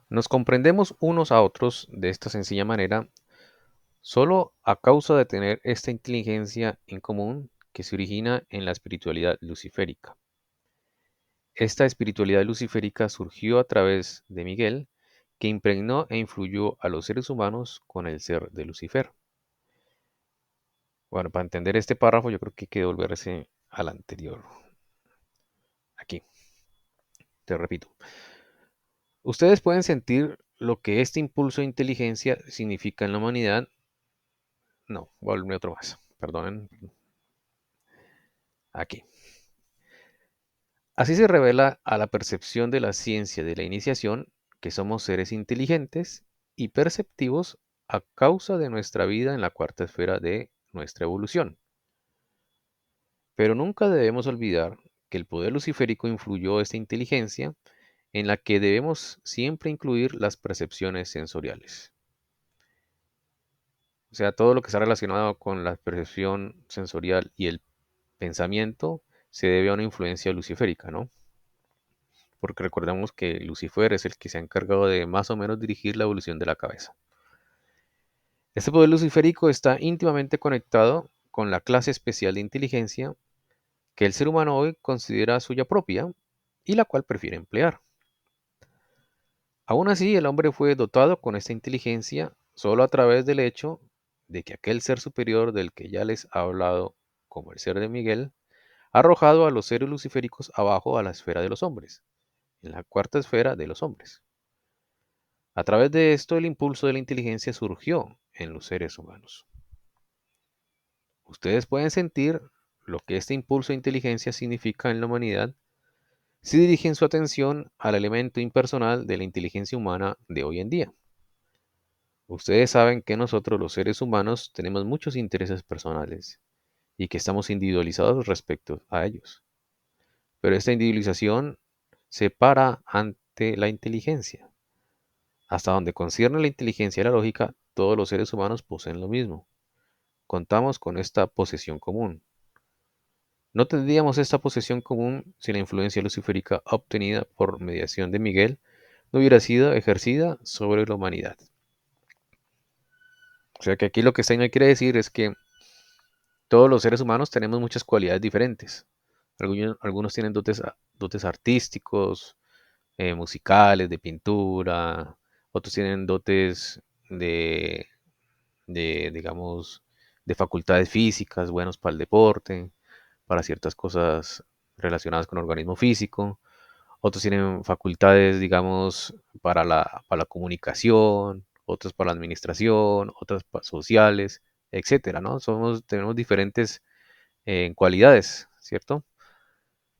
Nos comprendemos unos a otros de esta sencilla manera solo a causa de tener esta inteligencia en común que se origina en la espiritualidad luciférica. Esta espiritualidad luciférica surgió a través de Miguel, que impregnó e influyó a los seres humanos con el ser de Lucifer. Bueno, para entender este párrafo yo creo que hay que volverse al anterior. Aquí, te repito. Ustedes pueden sentir lo que este impulso de inteligencia significa en la humanidad. No, volverme otro más. Perdonen. Aquí. Así se revela a la percepción de la ciencia de la iniciación que somos seres inteligentes y perceptivos a causa de nuestra vida en la cuarta esfera de nuestra evolución. Pero nunca debemos olvidar que el poder luciférico influyó esta inteligencia en la que debemos siempre incluir las percepciones sensoriales. O sea, todo lo que está relacionado con la percepción sensorial y el pensamiento se debe a una influencia luciférica, ¿no? Porque recordemos que Lucifer es el que se ha encargado de más o menos dirigir la evolución de la cabeza. Este poder luciférico está íntimamente conectado con la clase especial de inteligencia que el ser humano hoy considera suya propia y la cual prefiere emplear. Aún así, el hombre fue dotado con esta inteligencia solo a través del hecho de que aquel ser superior del que ya les ha hablado, como el ser de Miguel, ha arrojado a los seres luciféricos abajo a la esfera de los hombres, en la cuarta esfera de los hombres. A través de esto, el impulso de la inteligencia surgió en los seres humanos. Ustedes pueden sentir lo que este impulso de inteligencia significa en la humanidad si dirigen su atención al elemento impersonal de la inteligencia humana de hoy en día. Ustedes saben que nosotros los seres humanos tenemos muchos intereses personales y que estamos individualizados respecto a ellos. Pero esta individualización se para ante la inteligencia. Hasta donde concierne la inteligencia y la lógica, todos los seres humanos poseen lo mismo. Contamos con esta posesión común. No tendríamos esta posesión común si la influencia luciférica obtenida por mediación de Miguel no hubiera sido ejercida sobre la humanidad. O sea que aquí lo que Steiner quiere decir es que todos los seres humanos tenemos muchas cualidades diferentes. Algunos tienen dotes artísticos, musicales, de pintura, otros tienen dotes de, digamos, de facultades físicas, buenos para el deporte, para ciertas cosas relacionadas con el organismo físico. Otros tienen facultades, digamos, para la comunicación, otros para la administración, otras sociales, etcétera, ¿no? Tenemos diferentes cualidades, ¿cierto?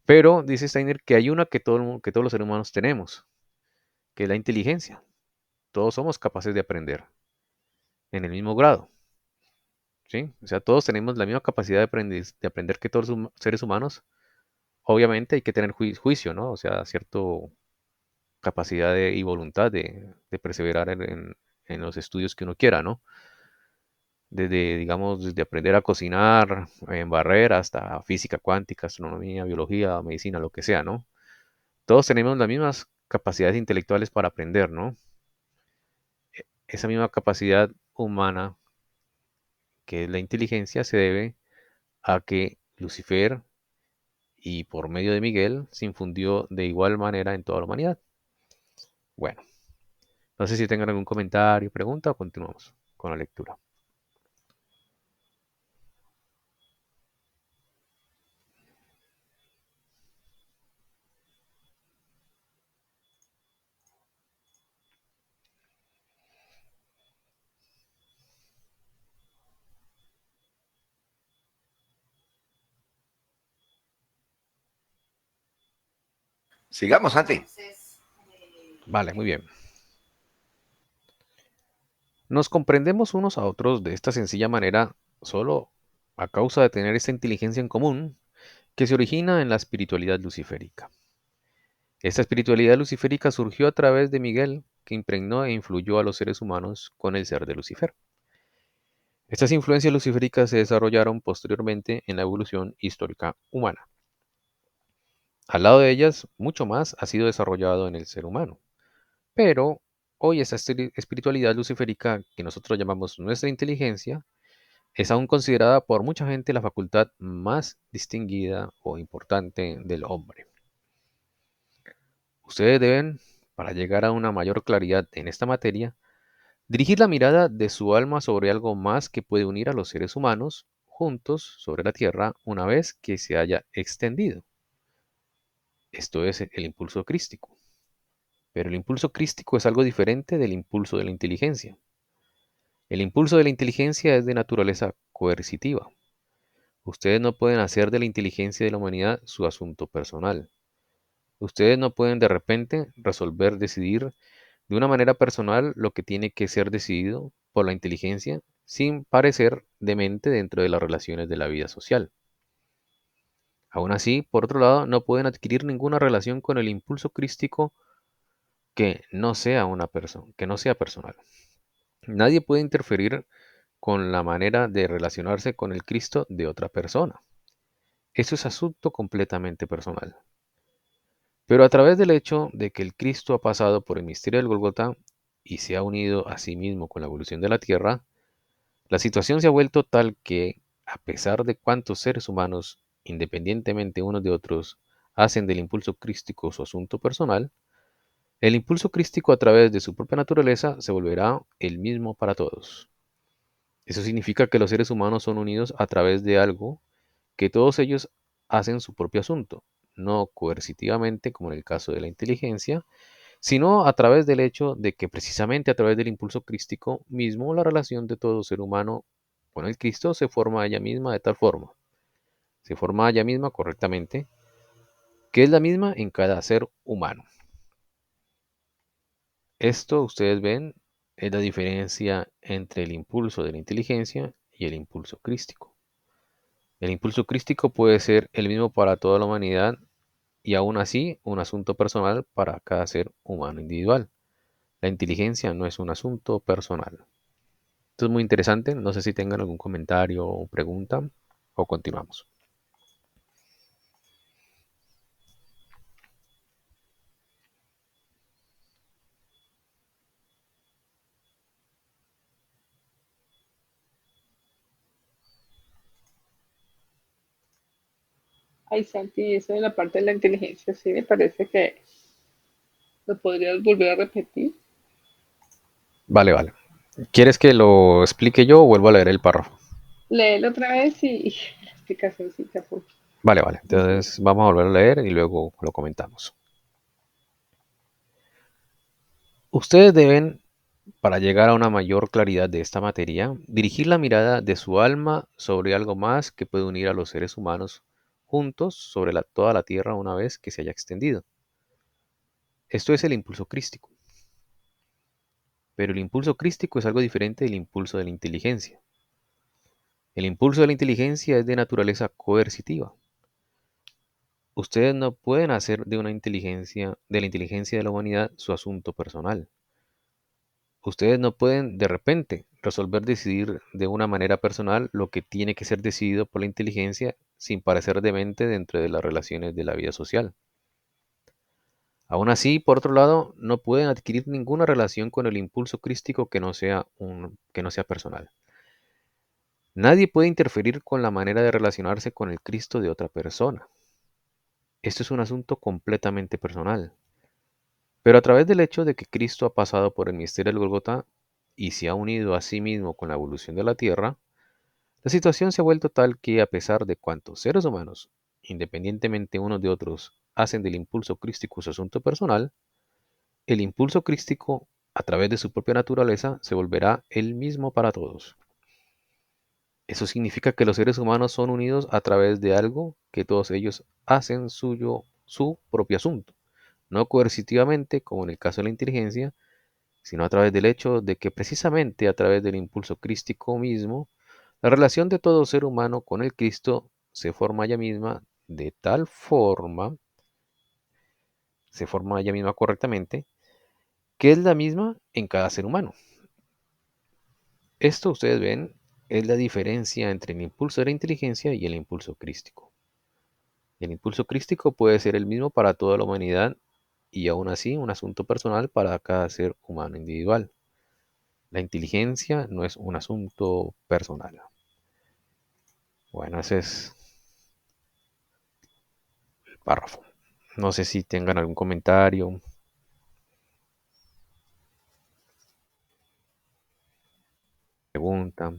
Pero dice Steiner que hay una que todos los seres humanos tenemos, que es la inteligencia. Todos somos capaces de aprender en el mismo grado, ¿sí? O sea, todos tenemos la misma capacidad de aprender que todos los seres humanos. Obviamente hay que tener juicio, ¿no? O sea, cierta capacidad y voluntad de perseverar en los estudios que uno quiera, ¿no? Desde, digamos, desde aprender a cocinar en barrer hasta física cuántica, astronomía, biología, medicina, lo que sea, ¿no? Todos tenemos las mismas capacidades intelectuales para aprender, ¿no? Esa misma capacidad humana que es la inteligencia se debe a que Lucifer y por medio de Miguel se infundió de igual manera en toda la humanidad. Bueno, no sé si tengan algún comentario, pregunta o continuamos con la lectura. Sigamos, Santi. Vale, muy bien. Nos comprendemos unos a otros de esta sencilla manera solo a causa de tener esta inteligencia en común que se origina en la espiritualidad luciférica. Esta espiritualidad luciférica surgió a través de Miguel, que impregnó e influyó a los seres humanos con el ser de Lucifer. Estas influencias luciféricas se desarrollaron posteriormente en la evolución histórica humana. Al lado de ellas, mucho más ha sido desarrollado en el ser humano, pero Hoy esta espiritualidad luciférica que nosotros llamamos nuestra inteligencia es aún considerada por mucha gente la facultad más distinguida o importante del hombre. Ustedes deben, para llegar a una mayor claridad en esta materia, dirigir la mirada de su alma sobre algo más que puede unir a los seres humanos juntos sobre la Tierra una vez que se haya extendido. Esto es el impulso crístico. Pero el impulso crístico es algo diferente del impulso de la inteligencia. El impulso de la inteligencia es de naturaleza coercitiva. Ustedes no pueden hacer de la inteligencia de la humanidad su asunto personal. Ustedes no pueden de repente resolver, decidir de una manera personal lo que tiene que ser decidido por la inteligencia sin parecer demente dentro de las relaciones de la vida social. Aún así, por otro lado, no pueden adquirir ninguna relación con el impulso crístico que no sea una persona, que no sea personal. Nadie puede interferir con la manera de relacionarse con el Cristo de otra persona. Eso es asunto completamente personal. Pero a través del hecho de que el Cristo ha pasado por el misterio del Golgota y se ha unido a sí mismo con la evolución de la Tierra, la situación se ha vuelto tal que, a pesar de cuántos seres humanos, independientemente unos de otros, hacen del impulso crístico su asunto personal, el impulso crístico a través de su propia naturaleza se volverá el mismo para todos. Eso significa que los seres humanos son unidos a través de algo que todos ellos hacen su propio asunto, no coercitivamente como en el caso de la inteligencia, sino a través del hecho de que precisamente a través del impulso crístico mismo la relación de todo ser humano con el Cristo se forma a ella misma de tal forma, se forma a ella misma correctamente, que es la misma en cada ser humano. Esto ustedes ven es la diferencia entre el impulso de la inteligencia y el impulso crístico. El impulso crístico puede ser el mismo para toda la humanidad y aún así un asunto personal para cada ser humano individual. La inteligencia no es un asunto personal. Esto es muy interesante. No sé si tengan algún comentario o pregunta o continuamos. Ay, Santi, eso de la parte de la inteligencia, sí, me parece que lo podrías volver a repetir. Vale, vale. ¿Quieres que lo explique yo o vuelvo a leer el párrafo? Léelo otra vez y la explicacióncita, por Vale, vale. favor. Entonces vamos a volver a leer y luego lo comentamos. Ustedes deben, para llegar a una mayor claridad de esta materia, dirigir la mirada de su alma sobre algo más que puede unir a los seres humanos juntos sobre toda la tierra una vez que se haya extendido. Esto es el impulso crístico. Pero el impulso crístico es algo diferente del impulso de la inteligencia. El impulso de la inteligencia es de naturaleza coercitiva. Ustedes no pueden hacer de de la inteligencia de la humanidad su asunto personal. Ustedes no pueden de repente resolver decidir de una manera personal lo que tiene que ser decidido por la inteligencia sin parecer demente dentro de las relaciones de la vida social. Aún así, por otro lado, no pueden adquirir ninguna relación con el impulso crístico que no sea personal. Nadie puede interferir con la manera de relacionarse con el Cristo de otra persona. Esto es un asunto completamente personal. Pero a través del hecho de que Cristo ha pasado por el misterio del Golgota y se ha unido a sí mismo con la evolución de la tierra, la situación se ha vuelto tal que a pesar de cuantos seres humanos, independientemente unos de otros, hacen del impulso crístico su asunto personal, el impulso crístico, a través de su propia naturaleza, se volverá el mismo para todos. Eso significa que los seres humanos son unidos a través de algo que todos ellos hacen suyo su propio asunto, no coercitivamente como en el caso de la inteligencia, sino a través del hecho de que precisamente a través del impulso crístico mismo, la relación de todo ser humano con el Cristo se forma ella misma de tal forma, se forma ella misma correctamente, que es la misma en cada ser humano. Esto ustedes ven es la diferencia entre el impulso de la inteligencia y el impulso crístico. El impulso crístico puede ser el mismo para toda la humanidad y aún así un asunto personal para cada ser humano individual. La inteligencia no es un asunto personal. Bueno, ese es el párrafo. No sé si tengan algún comentario, pregunta.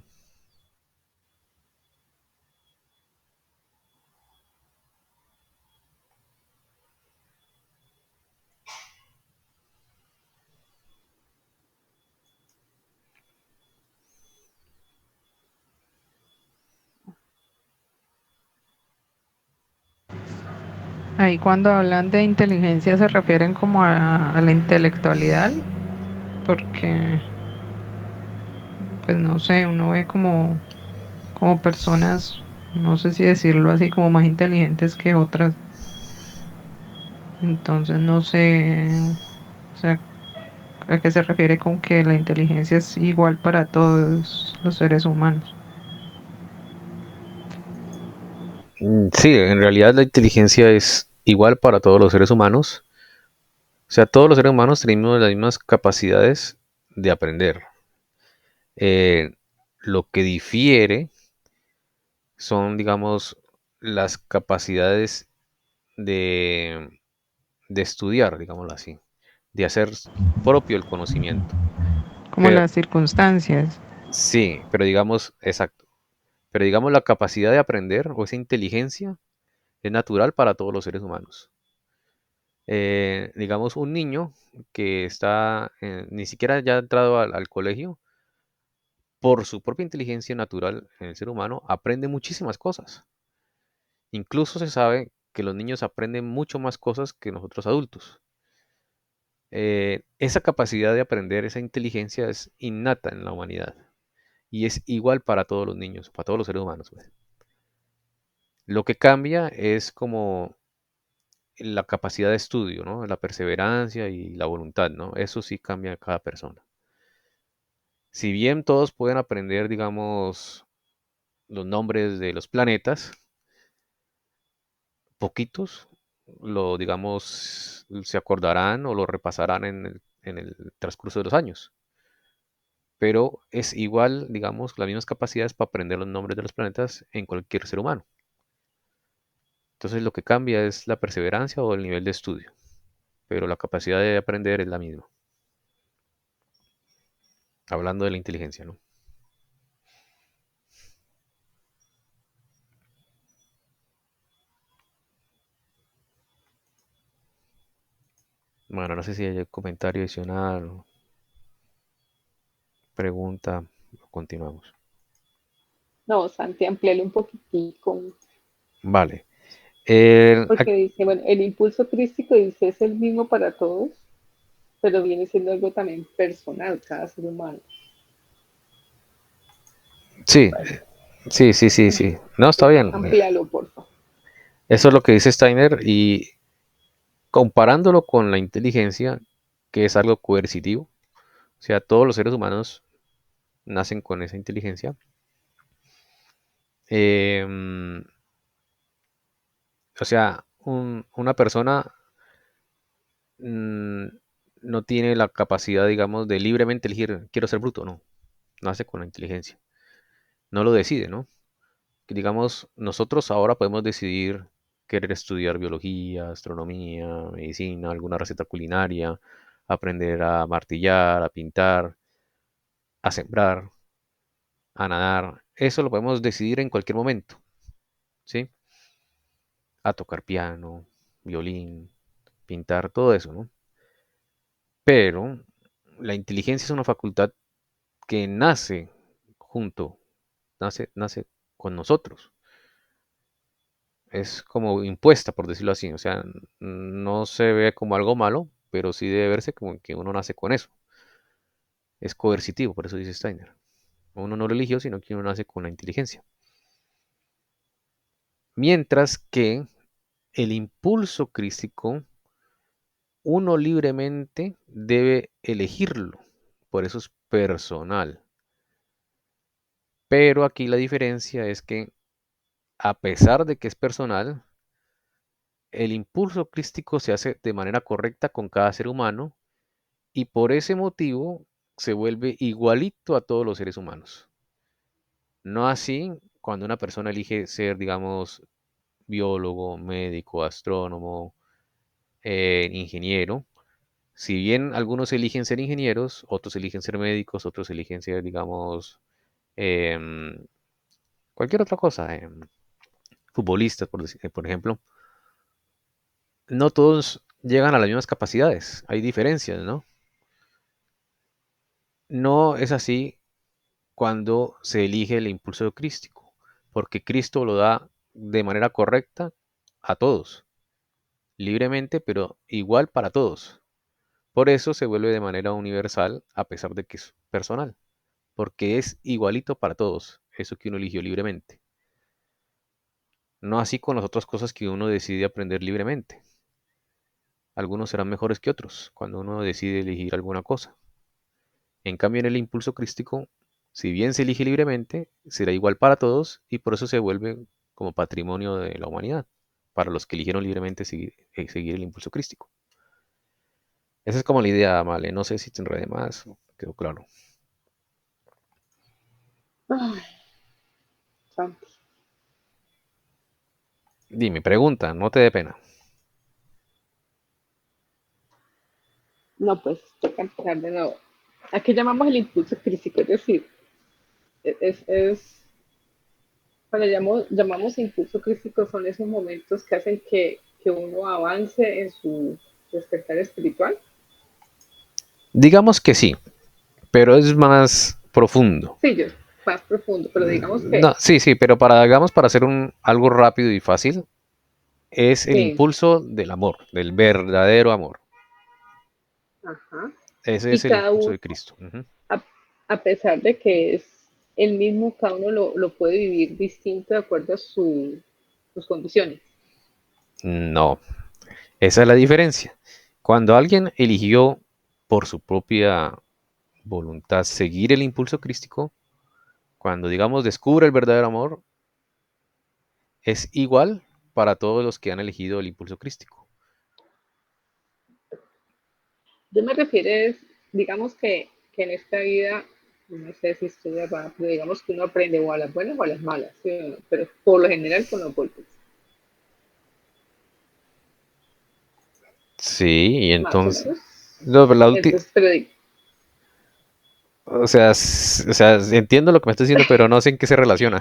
Ahí cuando hablan de inteligencia se refieren como a la intelectualidad, porque, pues no sé, uno ve como personas, no sé si decirlo así, como más inteligentes que otras. Entonces no sé, o sea, a qué se refiere con que la inteligencia es igual para todos los seres humanos. Sí, en realidad la inteligencia es igual para todos los seres humanos. O sea, todos los seres humanos tenemos las mismas capacidades de aprender. Eh, lo que difiere son, digamos, las capacidades de, de estudiar, digámoslo así, de hacer propio el conocimiento. Como Pero las circunstancias. sí, pero digamos, exacto. Pero digamos, la capacidad de aprender o esa inteligencia es natural para todos los seres humanos. Digamos, un niño que está, ni siquiera ya ha entrado al colegio, por su propia inteligencia natural en el ser humano, aprende muchísimas cosas. Incluso se sabe que los niños aprenden mucho más cosas que nosotros adultos. Esa capacidad de aprender, esa inteligencia es innata en la humanidad y es igual para todos los niños, para todos los seres humanos, pues. Lo que cambia es como la capacidad de estudio, ¿no? La perseverancia y la voluntad, ¿no? Eso sí cambia a cada persona. Si bien todos pueden aprender, digamos, los nombres de los planetas, poquitos lo, digamos, se acordarán o lo repasarán en el transcurso de los años. Pero es igual, digamos, las mismas capacidades para aprender los nombres de los planetas en cualquier ser humano. Entonces lo que cambia es la perseverancia o el nivel de estudio, pero la capacidad de aprender es la misma. Hablando de la inteligencia, ¿no? Bueno, no sé si hay comentario adicional o pregunta. Continuamos. No, Santi, amplíale un poquitico, Vale. porque dice, bueno, el impulso crístico dice es el mismo para todos, pero viene siendo algo también personal, cada ser humano. Sí, sí, sí, sí, sí. No, está bien. Amplíalo, por favor. Eso es lo que dice Steiner y comparándolo con la inteligencia, que es algo coercitivo, o sea, todos los seres humanos nacen con esa inteligencia. em, o sea, una persona mm, no tiene la capacidad, digamos, de libremente elegir, quiero ser bruto, no, nace con la inteligencia, no lo decide, ¿no? Digamos, nosotros ahora podemos decidir querer estudiar biología, astronomía, medicina, alguna receta culinaria, aprender a martillar, a pintar, a sembrar, a nadar. Eso lo podemos decidir en cualquier momento, ¿sí? A tocar piano, violín, pintar, todo eso, ¿no? Pero la inteligencia es una facultad que nace junto, nace con nosotros. Es como impuesta, por decirlo así. O sea, no se ve como algo malo, pero sí debe verse como que uno nace con eso. Es coercitivo, por eso dice Steiner. Uno no lo eligió, sino que uno nace con la inteligencia. Mientras que el impulso crístico, uno libremente debe elegirlo. Por eso es personal. Pero aquí la diferencia es que, a pesar de que es personal, el impulso crístico se hace de manera correcta con cada ser humano y por ese motivo se vuelve igualito a todos los seres humanos. No así cuando una persona elige ser, digamos, biólogo, médico, astrónomo, ingeniero. Si bien algunos eligen ser ingenieros, otros eligen ser médicos, otros eligen ser, digamos, em, cualquier otra cosa, futbolistas, por ejemplo, no todos llegan a las mismas capacidades, hay diferencias, ¿no? No es así cuando se elige el impulso crístico, porque Cristo lo da de manera correcta a todos, libremente, pero igual para todos. Por eso se vuelve de manera universal, a pesar de que es personal, porque es igualito para todos, eso que uno eligió libremente. No así con las otras cosas que uno decide aprender libremente. Algunos serán mejores que otros cuando uno decide elegir alguna cosa. En cambio, en el impulso crístico, si bien se elige libremente, será igual para todos y por eso se vuelve como patrimonio de la humanidad, para los que eligieron libremente seguir el impulso crístico. Esa es como la idea, Male. No sé si te enredé más o quedó claro. Ay, santo. Dime, pregunta, no te dé pena. No, pues toca empezar de nuevo. ¿A qué llamamos el impulso crítico? Es decir, es cuando llamamos impulso crítico son esos momentos que hacen que uno avance en su despertar espiritual. Digamos que sí, pero es más profundo. Sí, yo, más profundo, pero digamos que No, sí, sí, pero para hacer algo rápido y fácil, es el sí, impulso del amor, del verdadero amor. ajá. Ese Y es el cada impulso uno, de Cristo. Ujú. a, a pesar de que es el mismo, cada uno lo puede vivir distinto de acuerdo a sus condiciones. No, esa es la diferencia. Cuando alguien eligió por su propia voluntad seguir el impulso crístico, cuando digamos descubre el verdadero amor, es igual para todos los que han elegido el impulso crístico. Yo me refiero, digamos que en esta vida, no sé si estoy errada, pero digamos que uno aprende o a las buenas o a las malas, ¿sí o no? Pero por lo general con los golpes, Sí, y más o entonces, menos. no, pero Entonces, pero o sea, o sea, entiendo lo que me estás diciendo, pero no sé en qué se relaciona.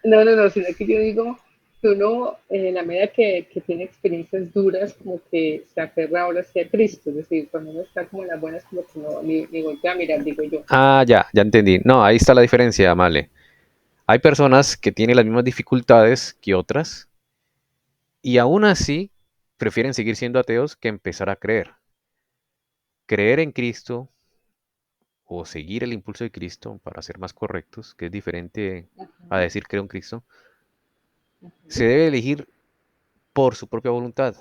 no, sino que yo digo que uno, en la medida que tiene experiencias duras, como que se aferra ahora hacia Cristo, es decir, cuando uno está como en las buenas, como que no, ni voltea a mirar, digo yo. Ah, ya entendí. No, ahí está la diferencia, Male. Hay personas que tienen las mismas dificultades que otras y aún así prefieren seguir siendo ateos que empezar a creer. Creer en Cristo o seguir el impulso de Cristo, para ser más correctos, que es diferente a decir creo en Cristo, se debe elegir por su propia voluntad.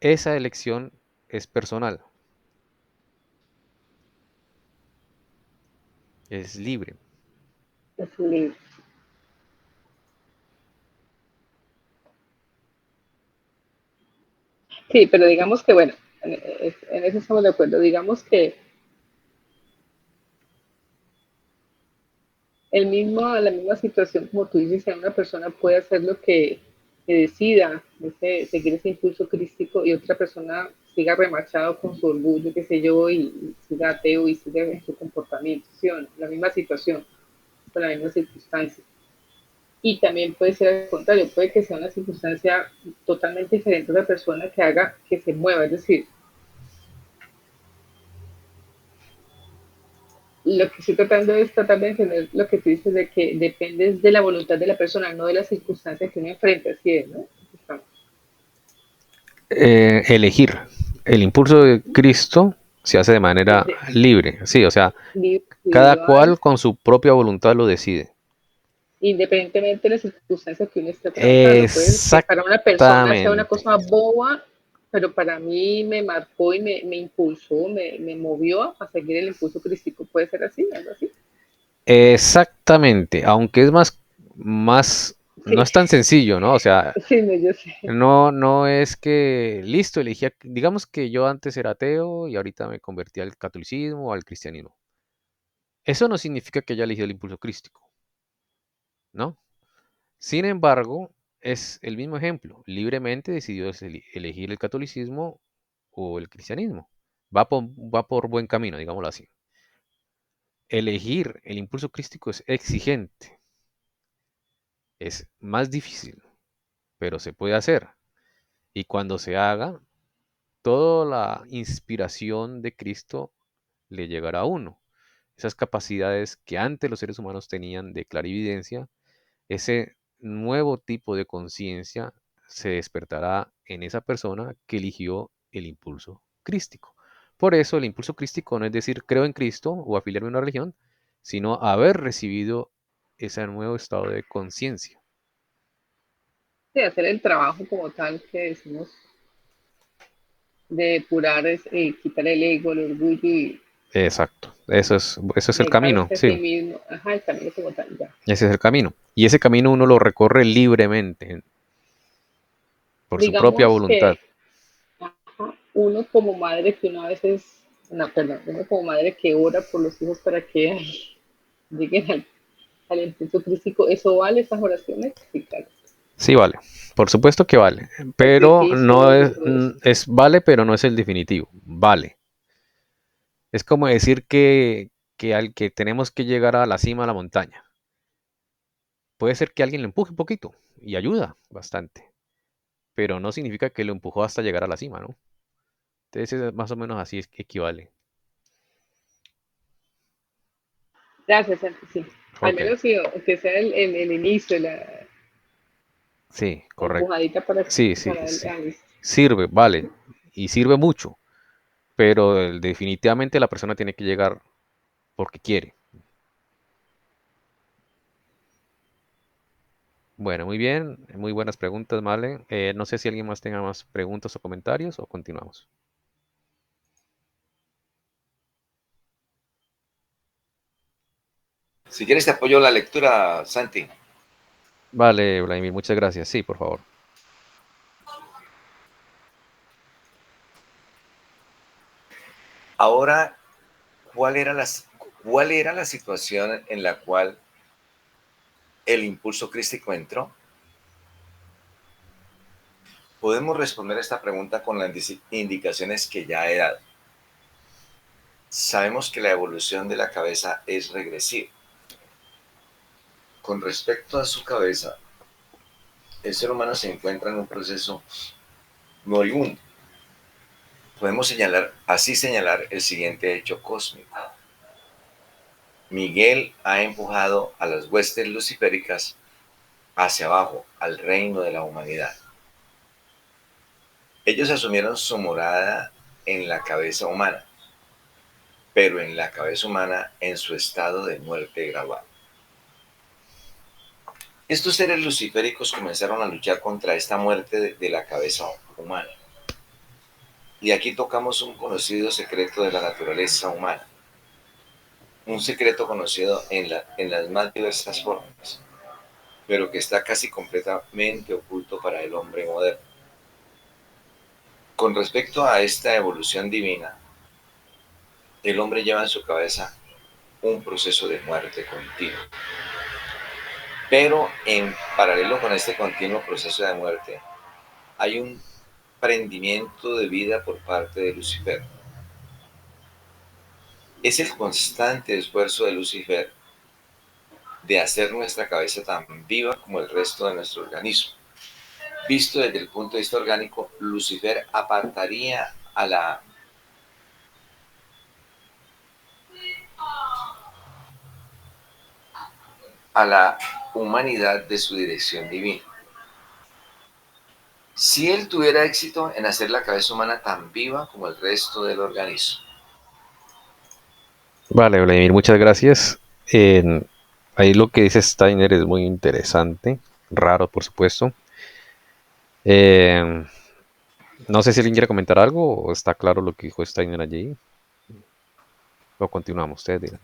Esa elección es personal, es libre. Es libre. Sí, pero digamos que, bueno, en eso estamos de acuerdo. Digamos que la misma situación, como tú dices, si una persona puede hacer lo que decida, seguir ese impulso crístico y otra persona siga remachado con su orgullo, qué sé yo, y siga ateo y siga en su comportamiento, ¿sí o no? La misma situación, con la misma circunstancia. Y también puede ser al contrario, puede que sea una circunstancia totalmente diferente a otra persona que haga que se mueva, es decir, lo que estoy tratando es tratar de entender lo que tú dices de que depende de la voluntad de la persona, no de las circunstancias que uno enfrenta, así es, ¿no? Estamos Elegir. El impulso de Cristo se hace de manera de- libre, sí, o sea, cada individual, cual con su propia voluntad lo decide. independientemente de las circunstancias que uno esté atravesando. Puede que para una persona sea una Exactamente. cosa boba, pero para mí me marcó y me impulsó, me movió a seguir el impulso crístico. ¿Puede ser así? ¿Algo así? Exactamente. Aunque es más no es tan sencillo, ¿no? O sea, Sí, no, yo sé. no es que, listo, elegía, digamos que yo antes era ateo y ahorita me convertí al catolicismo o al cristianismo. Eso no significa que haya elegido el impulso crístico, ¿no? Sin embargo, es el mismo ejemplo. Libremente decidió elegir el catolicismo o el cristianismo. Va por buen camino, digámoslo así. Elegir el impulso crístico es exigente, es más difícil, pero se puede hacer. Y cuando se haga, toda la inspiración de Cristo le llegará a uno. Esas capacidades que antes los seres humanos tenían de clarividencia, ese nuevo tipo de conciencia se despertará en esa persona que eligió el impulso crístico. Por eso el impulso crístico no es decir creo en Cristo o afiliarme a una religión, sino haber recibido ese nuevo estado de conciencia. Sí, hacer el trabajo como tal que decimos de depurar, quitar el ego, el orgullo y Exacto, eso es el camino, negarse a sí sí, mismo. Ajá, el camino como tal, ya. ese es el camino. Y ese camino uno lo recorre libremente, por su propia Digamos voluntad. que ajá, uno como madre que uno a veces, no, perdón, uno como madre que ora por los hijos para que ay, lleguen al impulso crístico, ¿eso vale esas oraciones? Sí, claro. Sí, vale. Por supuesto que vale. Pero no Sacrificios y es, todo eso. vale, pero no es el definitivo. Vale. Es como decir que al que tenemos que llegar a la cima de la montaña. Puede ser que alguien lo empuje un poquito y ayuda bastante. Pero no significa que lo empujó hasta llegar a la cima, ¿no? Entonces, más o menos así es que equivale. Gracias, Santi, sí. Al Ok. menos sí, aunque sea el inicio, la Sí, correcto. empujadita Sí, sí, para el... sí. ah, listo. Sirve, vale. Y sirve mucho. Pero definitivamente la persona tiene que llegar porque quiere. Bueno, muy bien, muy buenas preguntas, Male. No sé si alguien más tenga más preguntas o comentarios o continuamos. Si quieres te apoyo la lectura, Santi. Vale, Vladimir, muchas gracias. Sí, por favor. Ahora, ¿cuál era cuál era la situación en la cual el impulso crístico entró? Podemos responder esta pregunta con las indicaciones que ya he dado. Sabemos que la evolución de la cabeza es regresiva. Con respecto a su cabeza, el ser humano se encuentra en un proceso moribundo. Podemos señalar el siguiente hecho cósmico. Miguel ha empujado a las huestes luciféricas hacia abajo, al reino de la humanidad. Ellos asumieron su morada en la cabeza humana, pero en la cabeza humana en su estado de muerte gradual. Estos seres luciféricos comenzaron a luchar contra esta muerte de la cabeza humana. Y aquí tocamos un conocido secreto de la naturaleza humana, un secreto conocido en las más diversas formas, pero que está casi completamente oculto para el hombre moderno. Con respecto a esta evolución divina, el hombre lleva en su cabeza un proceso de muerte continua. Pero en paralelo con este continuo proceso de muerte, hay un prendimiento de vida por parte de Lucifer. Es el constante esfuerzo de Lucifer de hacer nuestra cabeza tan viva como el resto de nuestro organismo. Visto desde el punto de vista orgánico, Lucifer apartaría a la humanidad de su dirección divina. Si él tuviera éxito en hacer la cabeza humana tan viva como el resto del organismo. Vale, Vladimir, muchas gracias. Ahí lo que dice Steiner es muy interesante, raro, por supuesto. Eh, no sé si alguien quiere comentar algo o está claro lo que dijo Steiner allí. O continuamos, ustedes dirán.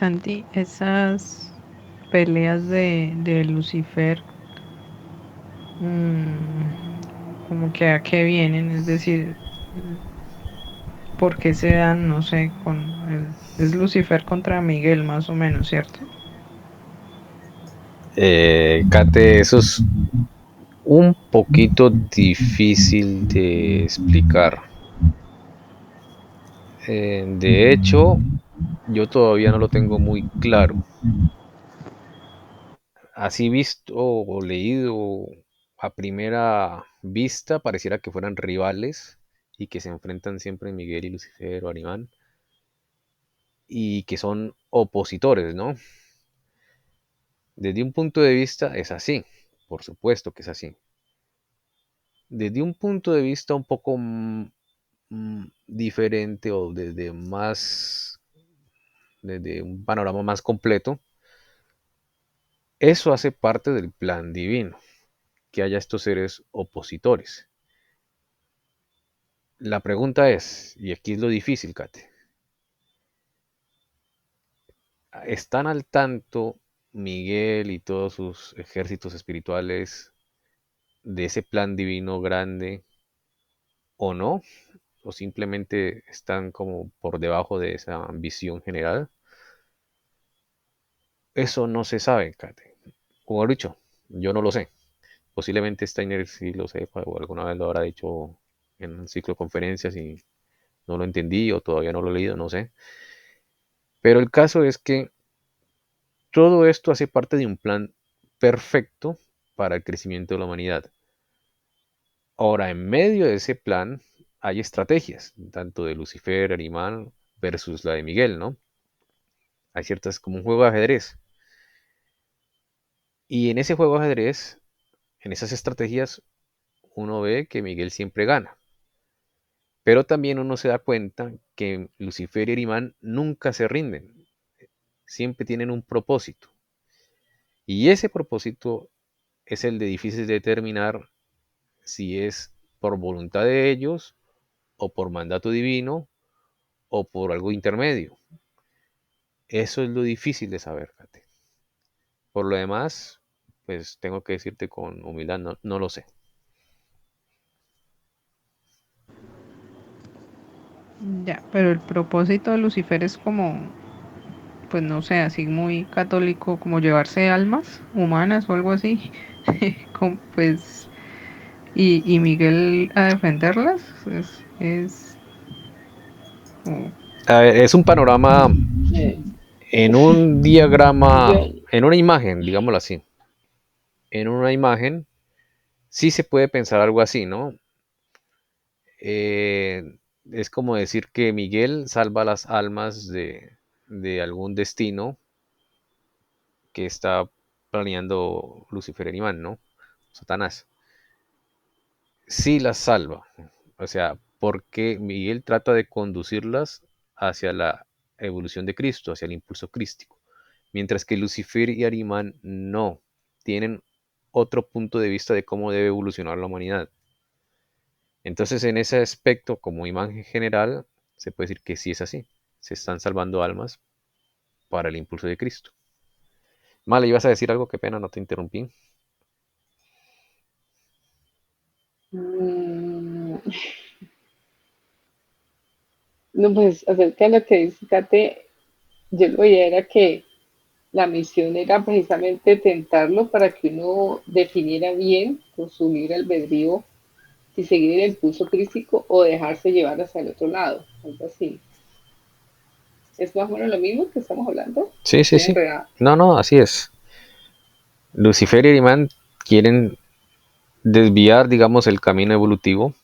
Santi, esas peleas de Lucifer, como que a qué vienen, es decir, ¿por qué se dan, no sé, es Lucifer contra Miguel más o menos, ¿cierto? Kate, eso es un poquito difícil de explicar. De hecho, yo todavía no lo tengo muy claro. Así visto o leído a primera vista, pareciera que fueran rivales y que se enfrentan siempre Miguel y Lucifer o Arimán y que son opositores, ¿no? Desde un punto de vista es así, por supuesto que es así. Desde un punto de vista un poco diferente o desde un panorama más completo, eso hace parte del plan divino, que haya estos seres opositores. La pregunta es, y aquí es lo difícil, Kate, ¿están al tanto Miguel y todos sus ejércitos espirituales de ese plan divino grande o no? ¿O simplemente están como por debajo de esa visión general? Eso no se sabe, Kate. Como he dicho, yo no lo sé. Posiblemente Steiner sí lo sepa o alguna vez lo habrá dicho en un ciclo de conferencias y no lo entendí o todavía no lo he leído, no sé. Pero el caso es que todo esto hace parte de un plan perfecto para el crecimiento de la humanidad. Ahora, en medio de ese plan hay estrategias, tanto de Lucifer, Arimán, versus la de Miguel, ¿no? Hay ciertas, como un juego de ajedrez. Y en ese juego de ajedrez, en esas estrategias, uno ve que Miguel siempre gana. Pero también uno se da cuenta que Lucifer y Arimán nunca se rinden, siempre tienen un propósito. Y ese propósito es el de difícil de determinar si es por voluntad de ellos o por mandato divino o por algo intermedio. Eso es lo difícil de saber, Kate. Por lo demás, pues tengo que decirte con humildad, no, no lo sé. Ya, pero el propósito de Lucifer es como, pues no sé, así muy católico, como llevarse almas humanas o algo así. Pues, y Miguel a defenderlas, como, A ver, es un panorama Eh, en un yo, diagrama, en una imagen, digámoslo así. En una imagen sí se puede pensar algo así, ¿no? Eh, es como decir que Miguel salva las almas de algún destino que está planeando Lucifer y Imán, ¿no? Satanás. Sí las salva. O sea, porque Miguel trata de conducirlas hacia la evolución de Cristo, hacia el impulso crístico. Mientras que Lucifer y Arimán no. Tienen otro punto de vista de cómo debe evolucionar la humanidad. Entonces, en ese aspecto, como imagen general, se puede decir que sí es así. Se están salvando almas para el impulso de Cristo. Vale, ibas a decir algo, qué pena, no te interrumpí. mm, no, pues acerca de lo que dice Kate, yo lo veía era que la misión era precisamente tentarlo para que uno definiera bien con su libre albedrío si seguir el impulso crístico o dejarse llevar hacia el otro lado, algo así. ¿Es más o menos lo mismo que estamos hablando? Sí, sí, Estoy sí. enredada. No, no, así es. Lucifer y Arimán quieren desviar, digamos, el camino evolutivo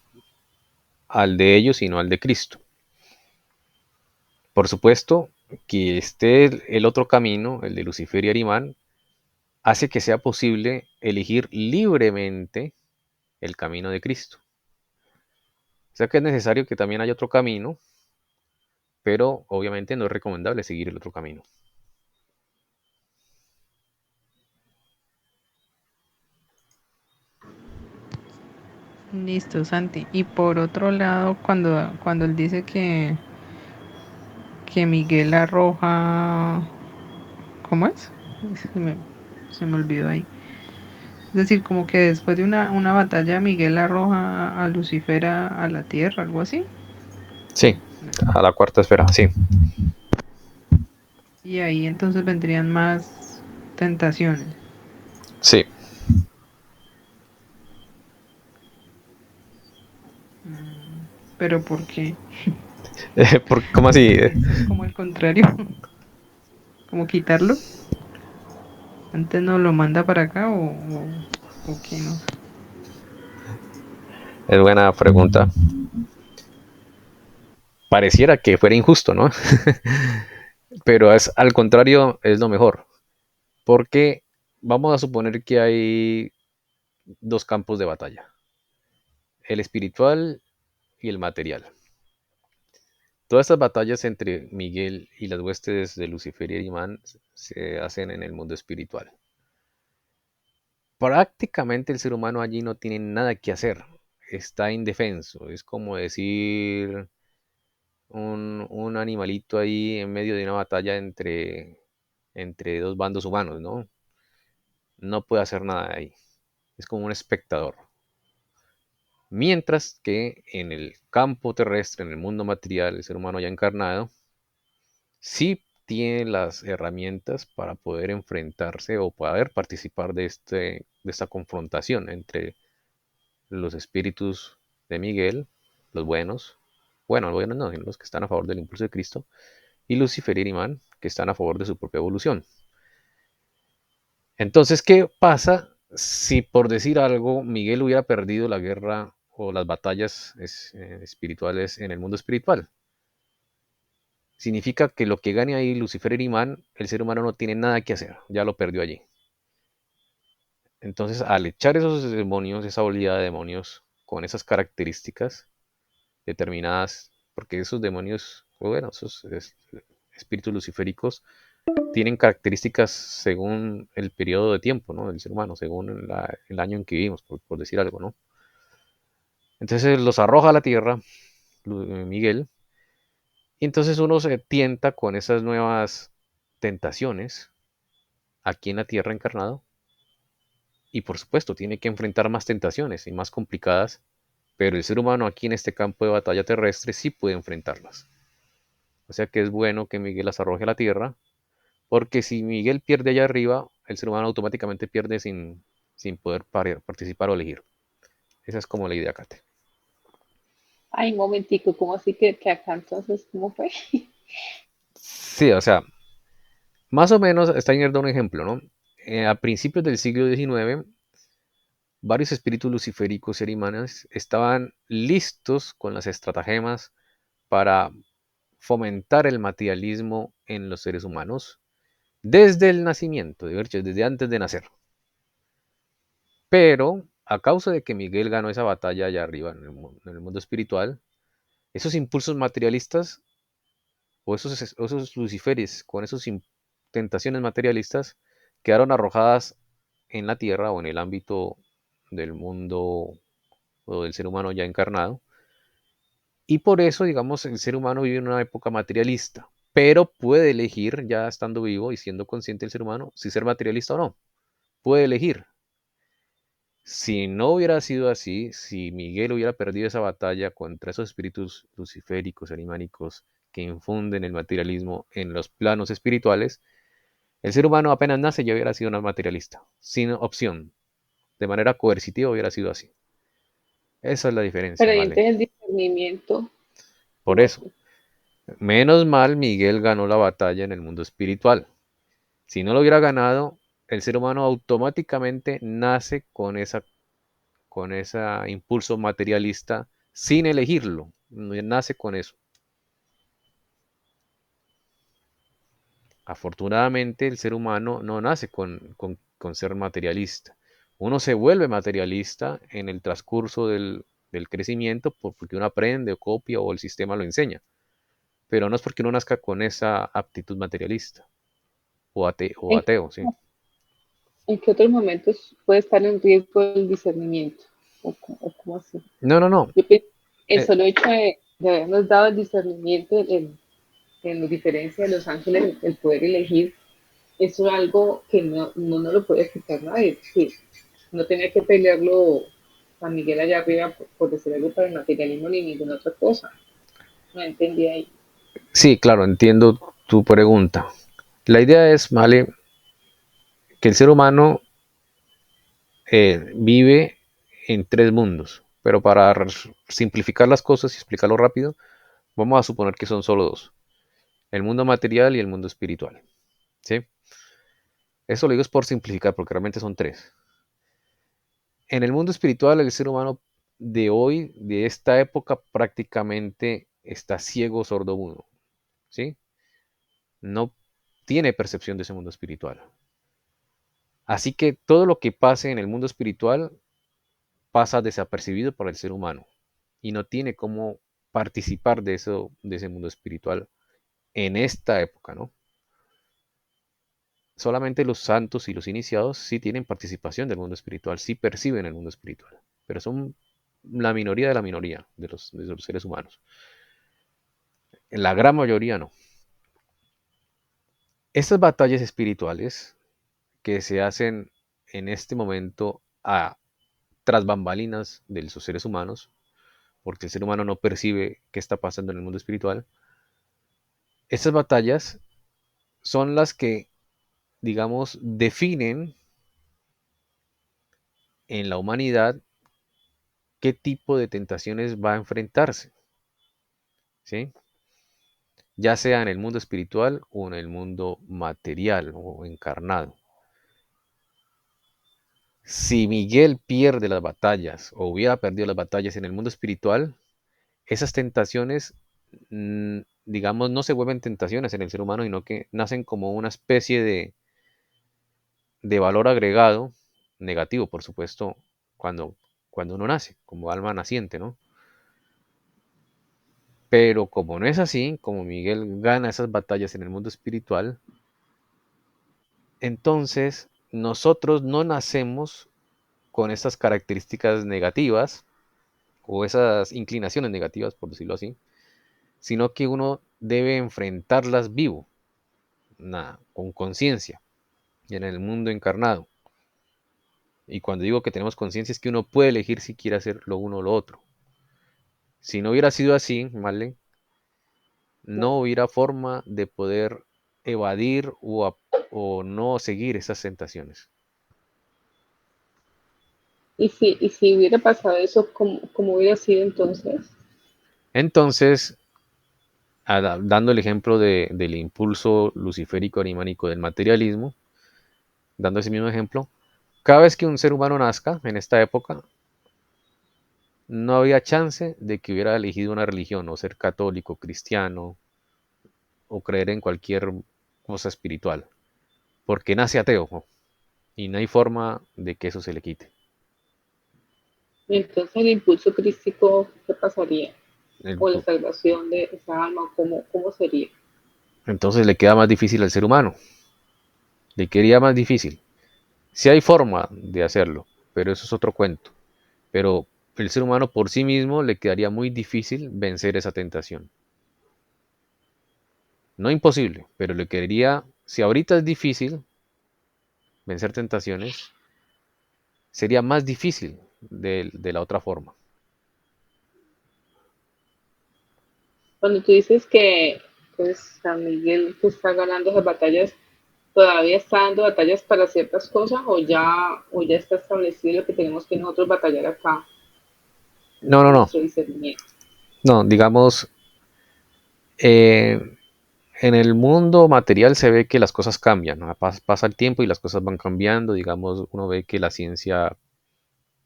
al de ellos y no al de Cristo. Por supuesto que el otro camino, el de Lucifer y Arimán, hace que sea posible elegir libremente el camino de Cristo. O sea que es necesario que también haya otro camino, pero obviamente no es recomendable seguir el otro camino. listo, Santi. Y por otro lado, cuando él dice que Miguel arroja ¿Cómo es? Se me, se me olvidó ahí. Es decir, como que después de una batalla Miguel arroja a Lucifer a la tierra, algo así. Sí, a la cuarta esfera, sí. Y ahí entonces vendrían más tentaciones. Sí. Pero ¿por qué? ¿Cómo así? Eso es como el contrario, como quitarlo. Antes no lo manda para acá o qué, no sé. Es buena pregunta. Pareciera que fuera injusto, ¿no? Pero es al contrario, es lo mejor. Porque vamos a suponer que hay dos campos de batalla, el espiritual y el material. Todas estas batallas entre Miguel y las huestes de Lucifer y Erimán se hacen en el mundo espiritual. Prácticamente el ser humano allí no tiene nada que hacer, está indefenso, es como decir un animalito ahí en medio de una batalla entre dos bandos humanos, ¿no? No puede hacer nada ahí, es como un espectador. Mientras que en el campo terrestre, en el mundo material, el ser humano ya encarnado, sí tiene las herramientas para poder enfrentarse o poder participar de esta confrontación entre los espíritus de Miguel, los buenos, bueno, los buenos no, sino los que están a favor del impulso de Cristo, y Lucifer y Erimán, que están a favor de su propia evolución. Entonces, ¿qué pasa si por decir algo Miguel hubiera perdido la guerra o las batallas espirituales en el mundo espiritual? Significa que lo que gane ahí Lucifer y Erimán, el ser humano no tiene nada que hacer, ya lo perdió allí. Entonces, al echar esos demonios, esa oleada de demonios con esas características determinadas, porque esos demonios, bueno, espíritus luciféricos, tienen características según el periodo de tiempo, ¿no? Del ser humano, según el año en que vivimos, por decir algo, ¿no? Entonces los arroja a la tierra, Miguel, y entonces uno se tienta con esas nuevas tentaciones aquí en la tierra encarnado, y por supuesto tiene que enfrentar más tentaciones y más complicadas, pero el ser humano aquí en este campo de batalla terrestre sí puede enfrentarlas. O sea que es bueno que Miguel las arroje a la tierra, porque si Miguel pierde allá arriba, el ser humano automáticamente pierde sin poder participar o elegir. Esa es como la idea, Kate. Ay, un momentico, ¿cómo así que acá entonces, cómo fue? Sí, o sea, más o menos, está bien dar un ejemplo, ¿no? A principios del siglo XIX, varios espíritus luciféricos y arimanes estaban listos con las estratagemas para fomentar el materialismo en los seres humanos desde el nacimiento, de hecho, desde antes de nacer. Pero a causa de que Miguel ganó esa batalla allá arriba en el mundo espiritual, esos impulsos materialistas o esos luciferes con esas tentaciones materialistas quedaron arrojadas en la tierra o en el ámbito del mundo o del ser humano ya encarnado. Y por eso, digamos, el ser humano vive en una época materialista, pero puede elegir, ya estando vivo y siendo consciente el ser humano, si ser materialista o no. Puede elegir. Si no hubiera sido así, si Miguel hubiera perdido esa batalla contra esos espíritus luciféricos, animánicos, que infunden el materialismo en los planos espirituales, el ser humano apenas nace ya hubiera sido un materialista, sin opción. De manera coercitiva hubiera sido así. Esa es la diferencia, Pero ¿vale? entonces el discernimiento, Por ¿cómo eso, así? menos mal Miguel ganó la batalla en el mundo espiritual. Si no lo hubiera ganado, el ser humano automáticamente nace con ese impulso materialista sin elegirlo. Nace con eso. Afortunadamente, el ser humano no nace con ser materialista. Uno se vuelve materialista en el transcurso del crecimiento porque uno aprende o copia o el sistema lo enseña. Pero no es porque uno nazca con esa aptitud materialista o ¿En, ateo, sí. en qué otros momentos puede estar en riesgo el discernimiento? O cómo así? No, no, no. Yo pienso que el Eh, solo hecho de habernos dado el discernimiento en diferencia de los ángeles, el poder elegir, eso es algo que no lo puede quitar nadie. Sí, no tenía que pelearlo San Miguel allá arriba por decir algo para el materialismo ni ninguna otra cosa. No entendía ahí. Sí, claro, entiendo tu pregunta. La idea es, vale, que el ser humano vive en tres mundos, pero para simplificar las cosas y explicarlo rápido, vamos a suponer que son solo dos, el mundo material y el mundo espiritual. ¿Sí? Eso lo digo es por simplificar, porque realmente son tres. En el mundo espiritual, el ser humano de hoy, de esta época, prácticamente está ciego, sordo, mudo. ¿Sí? No tiene percepción de ese mundo espiritual. Así que todo lo que pase en el mundo espiritual pasa desapercibido para el ser humano y no tiene cómo participar de eso, de ese mundo espiritual en esta época, ¿no? Solamente los santos y los iniciados sí tienen participación del mundo espiritual, sí perciben el mundo espiritual, pero son la minoría de la minoría de los seres humanos. En la gran mayoría no. Estas batallas espirituales que se hacen en este momento tras bambalinas de los seres humanos, porque el ser humano no percibe qué está pasando en el mundo espiritual, estas batallas son las que, digamos, definen en la humanidad qué tipo de tentaciones va a enfrentarse, ¿sí? Ya sea en el mundo espiritual o en el mundo material o encarnado. Si Miguel pierde las batallas o hubiera perdido las batallas en el mundo espiritual, esas tentaciones, digamos, no se vuelven tentaciones en el ser humano, sino que nacen como una especie de valor agregado, negativo, por supuesto, cuando, cuando uno nace, como alma naciente, ¿no? Pero como no es así, como Miguel gana esas batallas en el mundo espiritual, entonces nosotros no nacemos con esas características negativas o esas inclinaciones negativas, por decirlo así, sino que uno debe enfrentarlas vivo, con conciencia, en el mundo encarnado. Y cuando digo que tenemos conciencia es que uno puede elegir si quiere hacer lo uno o lo otro. Si no hubiera sido así, ¿vale? No hubiera forma de poder evadir o no seguir esas tentaciones. Y si hubiera pasado eso, ¿cómo hubiera sido entonces? Entonces, dando el ejemplo del impulso luciférico animánico del materialismo, dando ese mismo ejemplo, cada vez que un ser humano nazca en esta época, no había chance de que hubiera elegido una religión, o ser católico, cristiano, o creer en cualquier cosa espiritual, porque nace ateo, y no hay forma de que eso se le quite. Y entonces el impulso crístico, ¿qué pasaría? El- O la salvación de esa alma, ¿cómo sería? Entonces le queda más difícil al ser humano, le quedaría más difícil. Sí hay forma de hacerlo, pero eso es otro cuento. Pero el ser humano por sí mismo le quedaría muy difícil vencer esa tentación. No imposible, pero le quedaría, si ahorita es difícil vencer tentaciones, sería más difícil de la otra forma. Cuando tú dices que pues, San Miguel que está ganando esas batallas, ¿todavía está dando batallas para ciertas cosas o ya está establecido lo que tenemos que nosotros batallar acá No, no, con no. nuestro discernimiento? No, digamos, eh, en el mundo material se ve que las cosas cambian, ¿no? Pasa el tiempo y las cosas van cambiando. Digamos, uno ve que la ciencia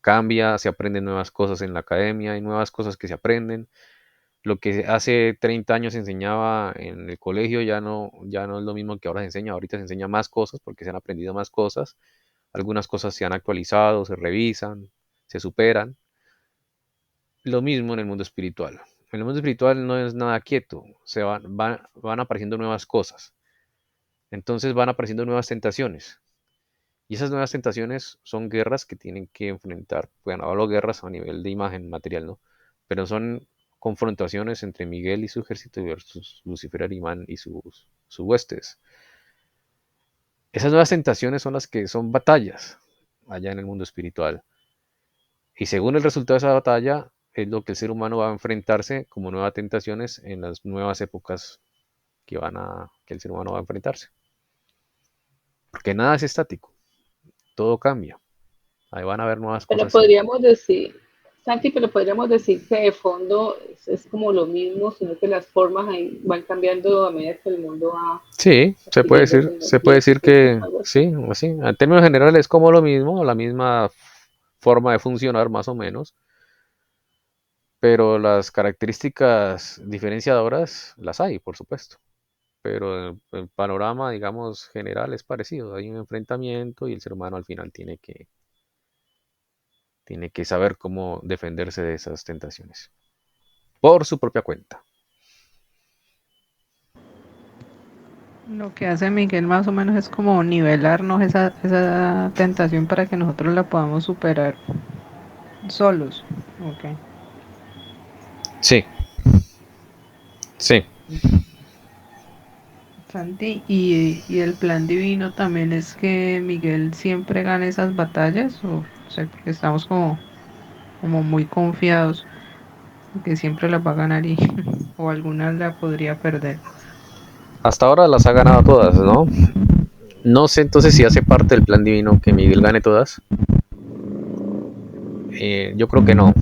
cambia, se aprenden nuevas cosas en la academia, hay nuevas cosas que se aprenden. Lo que hace 30 años se enseñaba en el colegio ya no es lo mismo que ahora se enseña. Ahorita se enseña más cosas porque se han aprendido más cosas. Algunas cosas se han actualizado, se revisan, se superan. Lo mismo en el mundo espiritual. En el mundo espiritual no es nada quieto, van apareciendo nuevas cosas. Entonces van apareciendo nuevas tentaciones. Y esas nuevas tentaciones son guerras que tienen que enfrentar. Bueno, hablo guerras a nivel de imagen material, ¿no? Pero son confrontaciones entre Miguel y su ejército versus Lucifer Arimán y sus huestes. Esas nuevas tentaciones son las que son batallas allá en el mundo espiritual. Y según el resultado de esa batalla, es lo que el ser humano va a enfrentarse como nuevas tentaciones en las nuevas épocas que el ser humano va a enfrentarse. Porque nada es estático, todo cambia. Ahí van a haber nuevas Pero cosas. podríamos decir, Santi, pero podríamos decir que de fondo es como lo mismo, sino que las formas ahí van cambiando a medida que el mundo va Sí, adquiriendo se puede tecnología, decir que algo así. sí, así. En términos generales es como lo mismo, la misma forma de funcionar más o menos, pero las características diferenciadoras las hay, por supuesto. Pero el panorama, digamos, general es parecido. Hay un enfrentamiento y el ser humano al final tiene que saber cómo defenderse de esas tentaciones. Por su propia cuenta. Lo que hace Miguel más o menos es como nivelarnos esa tentación para que nosotros la podamos superar solos. Ok. Sí, sí. Santi, y el plan divino también es que Miguel siempre gane esas batallas, o sea, porque estamos como muy confiados en que siempre las va a ganar y o algunas la podría perder. Hasta ahora las ha ganado todas, ¿no? No sé entonces si hace parte del plan divino que Miguel gane todas. Yo creo que no.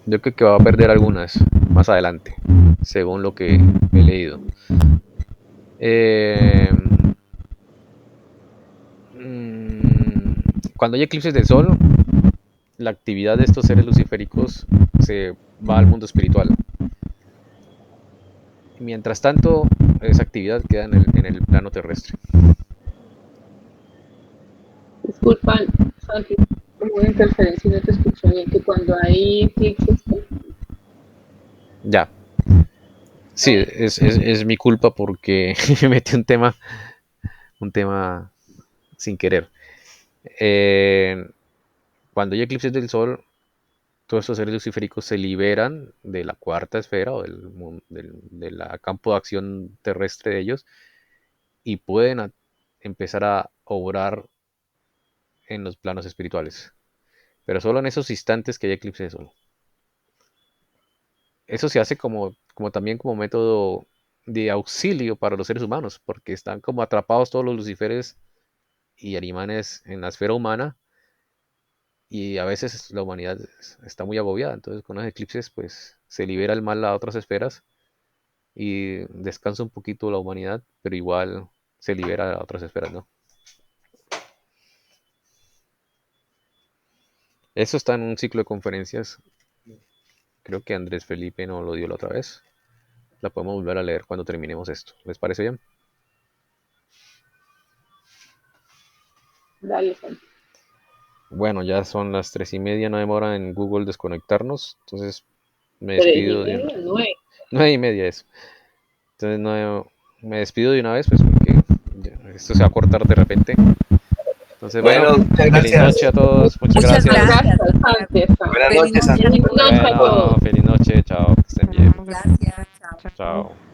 Yo creo que va a perder algunas más adelante, según lo que he leído. Eh, Cuando hay eclipses del sol, la actividad de estos seres luciféricos se va al mundo espiritual. Mientras tanto, esa actividad queda en el plano terrestre. Disculpa, Santi, como una interferencia y no te escucho bien, que cuando hay eclipses, ¿qué? Ya. Sí, es mi culpa porque me metí un tema sin querer. Eh, Cuando hay eclipses del sol, todos estos seres luciféricos se liberan de la cuarta esfera o del campo de acción terrestre de ellos y pueden empezar a obrar en los planos espirituales. Pero solo en esos instantes que hay eclipse de sol. Eso se hace como también como método de auxilio para los seres humanos, porque están como atrapados todos los luciferes y arimanes en la esfera humana y a veces la humanidad está muy agobiada. Entonces con los eclipses pues se libera el mal a otras esferas y descansa un poquito la humanidad, pero igual se libera a otras esferas, ¿no? Eso está en un ciclo de conferencias. Creo que Andrés Felipe no lo dio la otra vez. La podemos volver a leer cuando terminemos esto. ¿Les parece bien? Dale, Santi. Bueno, ya son las 3:30, no demora en Google desconectarnos. Entonces me 3 y despido de una... media, 9. 9:30 eso. Entonces no, me despido de una vez, pues porque esto se va a cortar de repente. Entonces, bueno, Bueno, muchas feliz noche gracias. a todos. Muchas Muchas gracias. Gracias, gracias, Santi. Buenas Feliz noches, noche a Santi. Feliz todos. noche a Bueno, todos. feliz noche. Chao. Que estén bien. Gracias, chao. Chao.